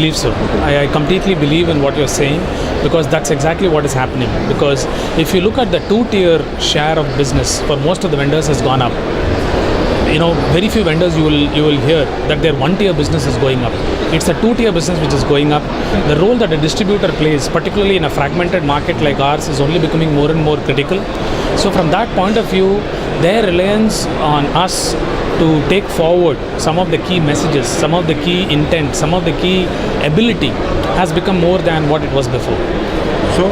believe so. I completely believe in what you're saying because that's exactly what is happening. Because if you look at the two-tier share of business for most of the vendors has gone up. Very few vendors you will hear that their one-tier business is going up. It's a two-tier business which is going up. The role that a distributor plays, particularly in a fragmented market like ours, is only becoming more and more critical. So from that point of view, their reliance on us to take forward some of the key messages, some of the key intent, some of the key ability has become more than what it was before. So